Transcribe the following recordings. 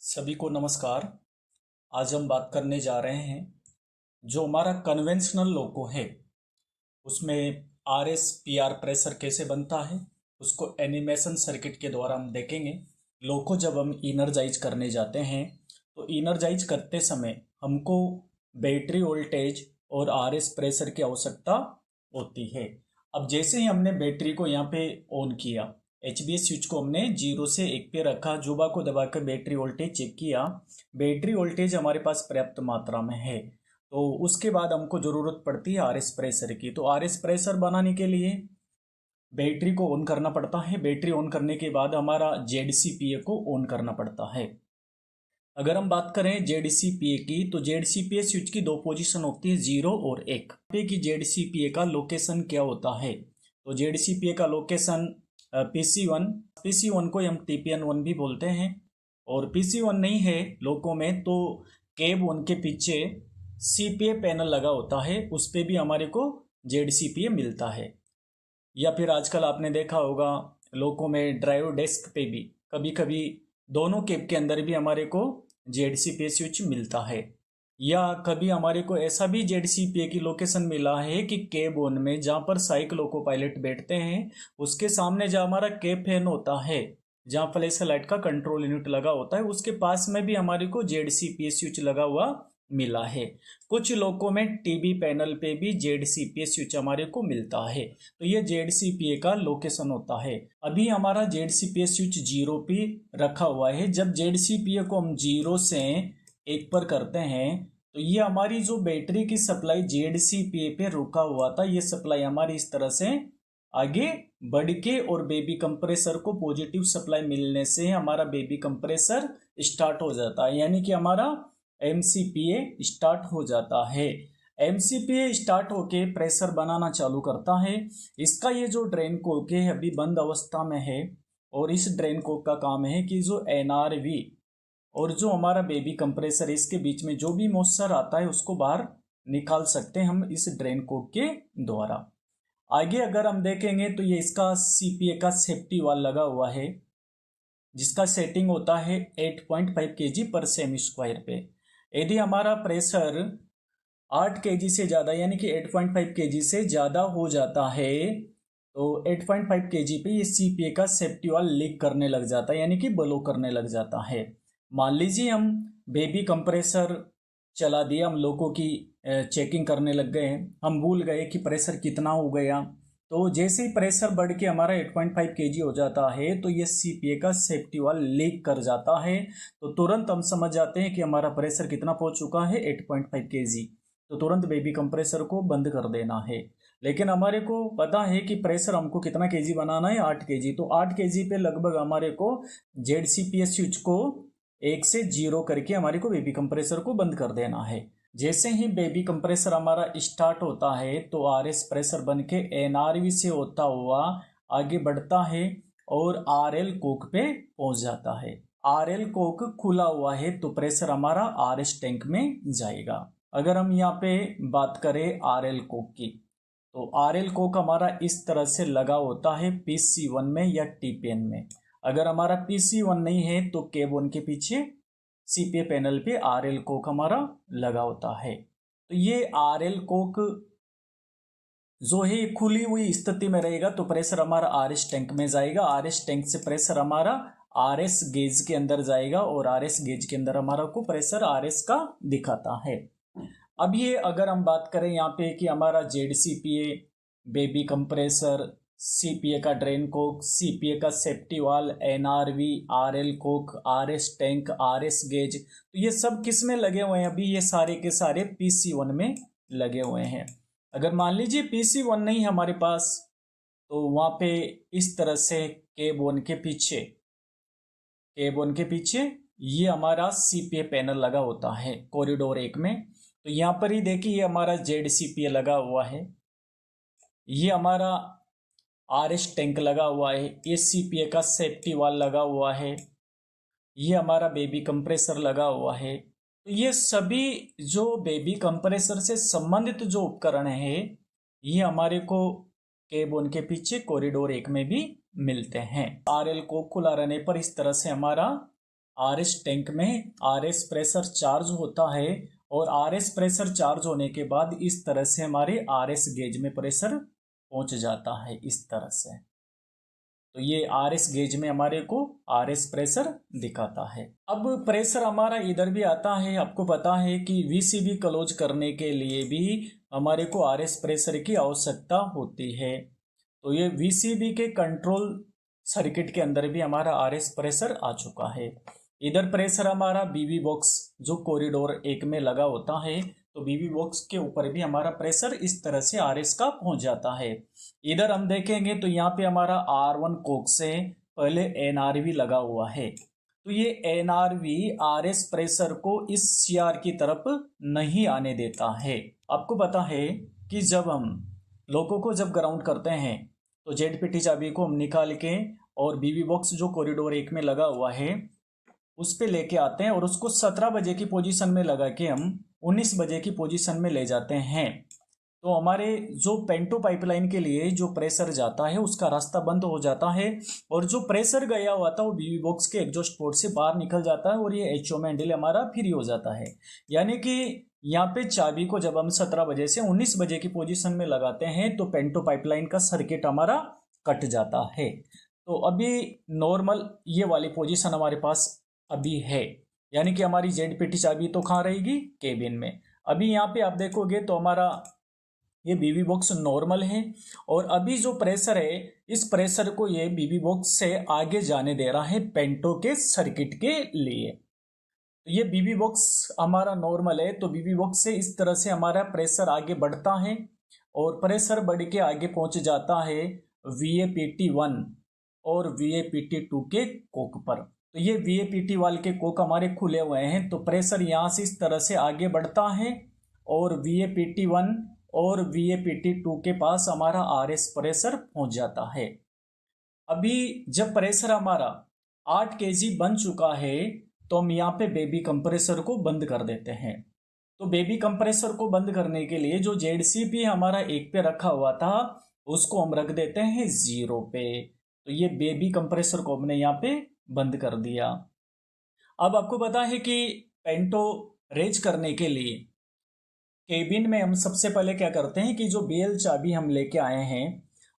सभी को नमस्कार। आज हम बात करने जा रहे हैं जो हमारा कन्वेंशनल लोको है उसमें R S P R pressure कैसे बनता है उसको एनिमेशन सर्किट के द्वारा हम देखेंगे। लोको जब हम इनर्जाइज करने जाते हैं तो इनर्जाइज करते समय हमको बैटरी वोल्टेज और आर एस प्रेशर की आवश्यकता होती है। अब जैसे ही हमने बैटरी को यहाँ पे ऑन किया, HBS स्विच को हमने 0 से 1 पे रखा, जुबा को दबाकर बैटरी वोल्टेज चेक किया, बैटरी वोल्टेज हमारे पास पर्याप्त मात्रा में है। तो उसके बाद हमको ज़रूरत पड़ती है आरएस प्रेशर की। तो आरएस प्रेशर बनाने के लिए बैटरी को ऑन करना पड़ता है। बैटरी ऑन करने के बाद हमारा ZCPA को ऑन करना पड़ता है। अगर हम बात करें ZCPA की तो ZCPA स्विच की दो पोजीशन होती है, 0 और 1 पे की ZCPA का लोकेशन क्या होता है? तो ZCPA का लोकेशन PC1 को हम TPN1 भी बोलते हैं। और PC1 नहीं है लोको में तो केब 1 के पीछे CPA पैनल लगा होता है, उस पर भी हमारे को ZCPA मिलता है। या फिर आजकल आपने देखा होगा लोको में ड्राइव डेस्क पे भी कभी कभी दोनों केब के अंदर भी हमारे को ZCPA स्विच मिलता है। या कभी हमारे को ऐसा भी ZCPA की लोकेशन मिला है कि केब 1 में जहाँ पर साइक लोको पायलट बैठते हैं उसके सामने जहाँ हमारा केब फैन होता है, जहाँ फ्लैश लाइट का कंट्रोल यूनिट लगा होता है, उसके पास में भी हमारे को ZCPA स्विच लगा हुआ मिला है। कुछ लोगों में टीवी पैनल पे भी ZCPA स्विच हमारे को मिलता है। तो ये ZCPA का लोकेशन होता है। अभी हमारा ZCPA स्विच 0 पे रखा हुआ है। जब ZCPA को हम 0 से 1 पर करते हैं तो ये हमारी जो बैटरी की सप्लाई ZCPA पे रुका हुआ था, ये सप्लाई हमारी इस तरह से आगे बढ़ के और बेबी कंप्रेसर को पॉजिटिव सप्लाई मिलने से हमारा बेबी कंप्रेसर स्टार्ट हो जाता है, यानी कि हमारा MCPA स्टार्ट हो जाता है। MCPA स्टार्ट होके प्रेशर बनाना चालू करता है। इसका ये जो ड्रेन कोक है अभी बंद अवस्था में है और इस ड्रेन कोक का काम है कि जो NRV और जो हमारा बेबी कंप्रेसर इसके बीच में जो भी मॉइस्चर आता है उसको बाहर निकाल सकते हैं हम इस ड्रेन कोक के द्वारा। आगे अगर हम देखेंगे तो ये इसका CPA का सेफ्टी वाल लगा हुआ है जिसका सेटिंग होता है 8.5 kg पर सेमी स्क्वायर पे। यदि हमारा प्रेशर 8 kg से ज़्यादा यानी कि 8.5 kg से ज़्यादा हो जाता है तो 8.5 kg पे ये CPA का सेफ्टी वाल लीक करने लग जाता है, यानी कि ब्लो करने लग जाता है। मान लीजिए हम बेबी कंप्रेसर चला दिया, हम लोगों की चेकिंग करने लग गए हैं, हम भूल गए कि प्रेशर कितना हो गया। तो जैसे ही प्रेशर बढ़ के हमारा 8.5 kg हो जाता है तो ये CPA का सेफ्टी वाल लीक कर जाता है। तो तुरंत हम समझ जाते हैं कि हमारा प्रेशर कितना पहुंच चुका है, 8.5 kg। तो तुरंत बेबी कंप्रेसर को बंद कर देना है। लेकिन हमारे को पता है कि प्रेशर हमको कितना केजी बनाना है, 8 kg। तो 8 kg पे लगभग हमारे को ZCPA स्विच को 1 से 0 करके हमारे को बेबी कंप्रेसर को बंद कर देना है। जैसे ही बेबी कंप्रेसर हमारा स्टार्ट होता है तो RS प्रेशर बन के NRV से होता हुआ आगे बढ़ता है और RL कोक पे पहुंच जाता है। RL कोक खुला हुआ है तो प्रेशर हमारा RS टैंक में जाएगा। अगर हम यहाँ पे बात करें RL कोक की तो RL कोक हमारा इस तरह से लगा होता है PC1 में या TPN में। अगर हमारा PC1 नहीं है तो केब 1 के पीछे CPA पैनल पे RL कोक हमारा लगा होता है। तो ये RL कोक जो है खुली हुई स्थिति में रहेगा तो प्रेशर हमारा RS टैंक में जाएगा। RS टैंक से प्रेशर हमारा RS गेज के अंदर जाएगा और RS गेज के अंदर हमारा को प्रेशर RS का दिखाता है। अब ये अगर हम बात करें यहाँ पे कि हमारा ZCPA बेबी कंप्रेसर, CPA का ड्रेन कोक, CPA का सेफ्टी वाल, NRV, RL Coke, RS tank, RS gauge, तो ये सब किस में लगे हुए हैं? अभी ये सारे के सारे PC1 में लगे हुए हैं। अगर मान लीजिए PC1 नहीं हमारे पास तो वहाँ पे इस तरह से केब 1 के पीछे ये हमारा CPA पैनल लगा होता है कॉरिडोर 1 में। तो यहाँ पर ही देखिए ये हमारा ZCPA लगा हुआ है, ये हमारा RS टैंक लगा हुआ है, ये CPA का सेफ्टी वाल लगा हुआ है, ये हमारा बेबी कंप्रेसर लगा हुआ है। तो ये सभी जो बेबी कंप्रेसर से संबंधित जो उपकरण है ये हमारे को केब 1 के पीछे कॉरिडोर 1 में भी मिलते हैं। RL को खुला रहने पर इस तरह से हमारा RS टैंक में RS प्रेशर चार्ज होता है और RS प्रेशर चार्ज होने के बाद इस तरह से हमारे RS गेज में प्रेशर पहुंच जाता है इस तरह से। तो ये RS गेज में हमारे को RS प्रेशर दिखाता है। अब प्रेशर हमारा इधर भी आता है। आपको पता है कि VCB क्लोज करने के लिए भी हमारे को RS प्रेशर की आवश्यकता होती है। तो ये VCB के कंट्रोल सर्किट के अंदर भी हमारा RS प्रेशर आ चुका है। इधर प्रेशर हमारा BB बॉक्स जो कॉरिडोर 1 में लगा होता है, तो BB बॉक्स के ऊपर भी हमारा प्रेशर इस तरह से RS का पहुंच जाता है। इधर हम देखेंगे तो यहाँ पे हमारा R1 कोक से पहले NRV लगा हुआ है। तो ये NRV RS प्रेशर को इस CR की तरफ नहीं आने देता है। आपको पता है कि जब हम लोगों को जब ग्राउंड करते हैं तो ZPT चाबी को हम निकाल के और BB बॉक्स जो कॉरिडोर 1 में लगा हुआ है उस पे लेके आते हैं और उसको 17 बजे की पोजीशन में लगा के हम 19 बजे की पोजीशन में ले जाते हैं। तो हमारे जो पेंटो पाइपलाइन के लिए जो प्रेशर जाता है उसका रास्ता बंद हो जाता है और जो प्रेशर गया हुआ था वो BB बॉक्स के एग्जॉस्ट पोर्ट से बाहर निकल जाता है और ये HO हैंडल हमारा फ्री हो जाता है। यानी कि यहाँ पे चाबी को जब हम 17 बजे से 19 बजे की पोजीशन में लगाते हैं तो पेंटो पाइपलाइन का सर्किट हमारा कट जाता है। तो अभी नॉर्मल ये वाली पोजीशन हमारे पास अभी है, यानी कि हमारी ZPT चाबी तो कहाँ रहेगी, केबिन में। अभी यहाँ पे आप देखोगे तो हमारा ये BB बॉक्स नॉर्मल है और अभी जो प्रेशर है इस प्रेशर को ये BB बॉक्स से आगे जाने दे रहा है पेंटो के सर्किट के लिए। तो ये BB बॉक्स हमारा नॉर्मल है, तो BB बॉक्स से इस तरह से हमारा प्रेशर आगे बढ़ता है और प्रेशर बढ़ के आगे पहुंच जाता है VAPT1 और VAPT2 के कोक पर। तो ये VAPT वाल के कोक हमारे खुले हुए हैं, तो प्रेशर यहाँ से इस तरह से आगे बढ़ता है और VAPT1 और VAPT2 के पास हमारा RS प्रेशर पहुंच जाता है। अभी जब प्रेशर हमारा 8 kg बन चुका है तो हम यहाँ पे बेबी कंप्रेसर को बंद कर देते हैं। तो बेबी कंप्रेसर को बंद करने के लिए जो ZCP हमारा 1 पे रखा हुआ था उसको हम रख देते हैं 0 पे। तो ये बेबी कंप्रेसर को हमने यहाँ पे बंद कर दिया। अब आपको पता है कि पेंटो रेज करने के लिए केबिन में हम सबसे पहले क्या करते हैं कि जो BL चाबी हम लेके आए हैं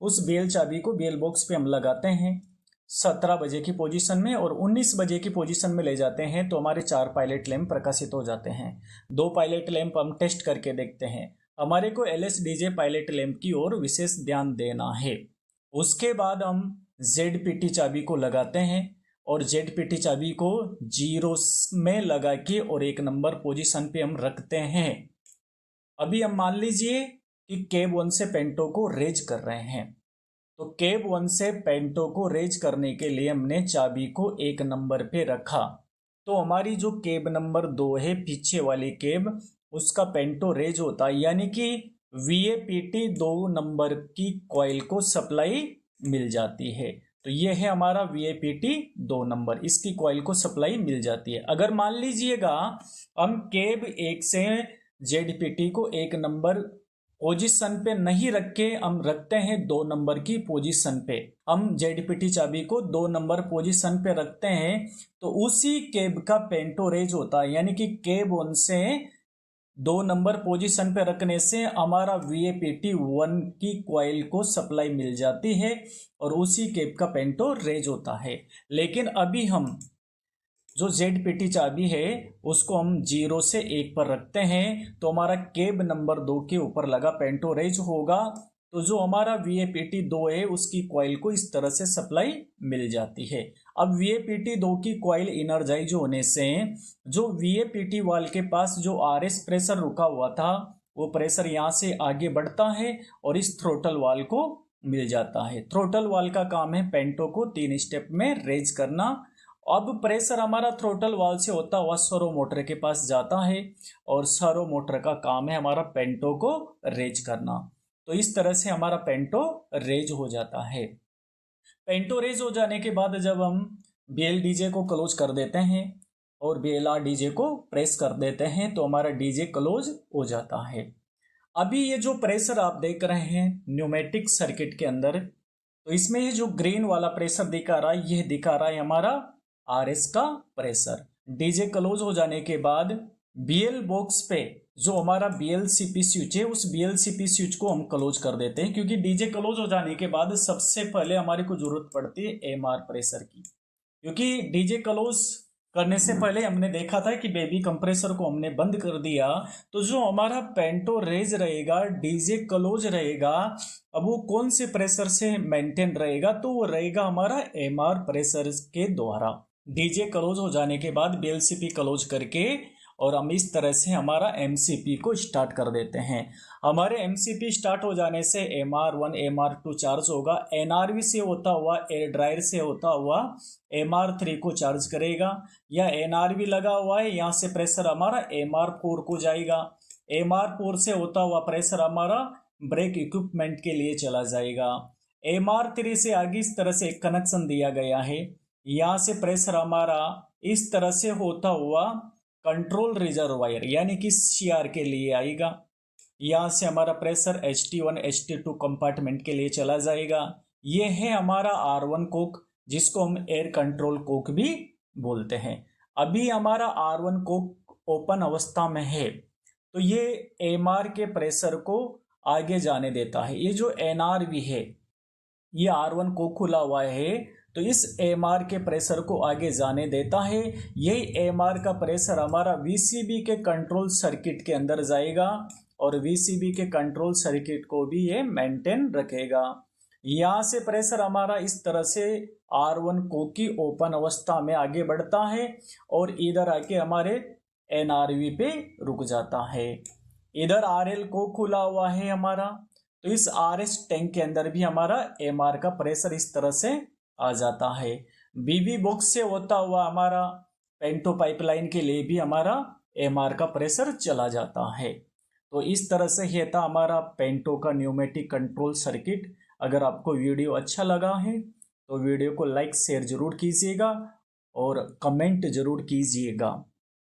उस BL चाबी को BL बॉक्स पे हम लगाते हैं 17 बजे की पोजीशन में और 19 बजे की पोजीशन में ले जाते हैं तो हमारे 4 पायलट लैंप प्रकाशित हो जाते हैं। 2 पायलट लैंप हम टेस्ट करके देखते हैं। हमारे को LSDJ पायलट लैंप की ओर विशेष ध्यान देना है। उसके बाद हम ZPT चाबी को लगाते हैं और ZPT चाबी को 0 में लगा के और 1 नंबर पोजीशन पे हम रखते हैं। अभी हम मान लीजिए कि केब 1 से पेंटो को रेज कर रहे हैं, तो केब 1 से पेंटो को रेज करने के लिए हमने चाबी को 1 नंबर पे रखा। तो हमारी जो केब नंबर 2 है पीछे वाली केब, उसका पेंटो रेज होता है, यानी कि VAPT 2 नंबर की कॉइल को सप्लाई मिल जाती है। तो ये है हमारा VAPT 2 नंबर, इसकी कॉइल को सप्लाई मिल जाती है। अगर मान लीजिएगा हम केब 1 से ZPT को 1 नंबर पोजीशन पे नहीं रख के हम रखते हैं 2 नंबर की पोजीशन पे, हम ZPT चाबी को 2 नंबर पोजीशन पे रखते हैं तो उसी केब का पेंटो रेज होता है। यानी कि केब 1 से 2 नंबर पोजीशन पे रखने से हमारा VAPT 1 की कॉइल को सप्लाई मिल जाती है और उसी केब का पेंटो रेज होता है। लेकिन अभी हम जो ZPT चाबी है उसको हम 0 से 1 पर रखते हैं तो हमारा केब नंबर 2 के ऊपर लगा पेंटो रेज होगा। तो जो हमारा VAPT 2 है उसकी कॉइल को इस तरह से सप्लाई मिल जाती है। अब VAPT 2 की कॉइल इनर्जाइज होने से जो VAPT वाल के पास जो RS प्रेशर रुका हुआ था वो प्रेशर यहाँ से आगे बढ़ता है और इस थ्रोटल वाल को मिल जाता है। थ्रोटल वाल का काम है पेंटो को 3 स्टेप में रेज करना। अब प्रेशर हमारा थ्रोटल वाल से होता हुआ सर्वो मोटर के पास जाता है और सर्वो मोटर का काम है हमारा पेंटो को रेज करना। तो इस तरह से हमारा पेंटो रेज हो जाता है। पेंटो रेज हो जाने के बाद जब हम BLDJ को क्लोज कर देते हैं और BLRDJ को प्रेस कर देते हैं तो हमारा DJ क्लोज हो जाता है। अभी ये जो प्रेशर आप देख रहे हैं न्यूमेटिक सर्किट के अंदर, तो इसमें ये जो ग्रीन वाला प्रेशर दिखा रहा है, यह दिखा रहा है हमारा RS का प्रेशर। डीजे क्लोज हो जाने के बाद BL बॉक्स पे जो हमारा BLCP स्विच है उस BLCP स्विच को हम क्लोज कर देते हैं, क्योंकि डीजे क्लोज हो जाने के बाद सबसे पहले हमारे को जरूरत पड़ती है MR प्रेशर की। क्योंकि डीजे क्लोज करने से पहले हमने देखा था कि बेबी कंप्रेसर को हमने बंद कर दिया, तो जो हमारा पेंटो रेज रहेगा, डीजे क्लोज रहेगा, अब वो कौन से प्रेशर से मेंटेन रहेगा, तो वो रहेगा हमारा MR प्रेशर के द्वारा। डीजे क्लोज हो जाने के बाद BLCP क्लोज करके और हम इस तरह से हमारा MCP को स्टार्ट कर देते हैं। हमारे MCP स्टार्ट हो जाने से MR1 MR2 चार्ज होगा, NRV से होता हुआ एयर ड्रायर से होता हुआ MR3 को चार्ज करेगा, या NRV लगा हुआ है यहाँ से प्रेशर हमारा MR4 को जाएगा, MR4 से होता हुआ प्रेशर हमारा ब्रेक इक्विपमेंट के लिए चला जाएगा। MR3 से आगे इस तरह से एक कनेक्शन दिया गया है, यहाँ से प्रेशर हमारा इस तरह से होता हुआ कंट्रोल रिजर्वायर यानी कि CR के लिए आएगा, यहाँ से हमारा प्रेशर HT1 HT2 कंपार्टमेंट के लिए चला जाएगा। ये है हमारा R1 कोक, जिसको हम एयर कंट्रोल कोक भी बोलते हैं। अभी हमारा R1 कोक ओपन अवस्था में है, तो ये MR के प्रेशर को आगे जाने देता है। ये जो NRV है, ये R1 कोक खुला हुआ है, तो इस MR के प्रेशर को आगे जाने देता है। यही MR का प्रेशर हमारा VCB के कंट्रोल सर्किट के अंदर जाएगा और VCB के कंट्रोल सर्किट को भी ये मेंटेन रखेगा। यहाँ से प्रेशर हमारा इस तरह से R1 कोक की ओपन अवस्था में आगे बढ़ता है और इधर आके हमारे NRV पे रुक जाता है। इधर RL कोक खुला हुआ है हमारा, तो इस RS टैंक के अंदर भी हमारा MR का प्रेशर इस तरह से आ जाता है। BB बॉक्स से होता हुआ हमारा पेंटो पाइपलाइन के लिए भी हमारा MR का प्रेशर चला जाता है। तो इस तरह से ही था हमारा पेंटो का न्यूमेटिक कंट्रोल सर्किट। अगर आपको वीडियो अच्छा लगा है तो वीडियो को लाइक शेयर जरूर कीजिएगा और कमेंट जरूर कीजिएगा।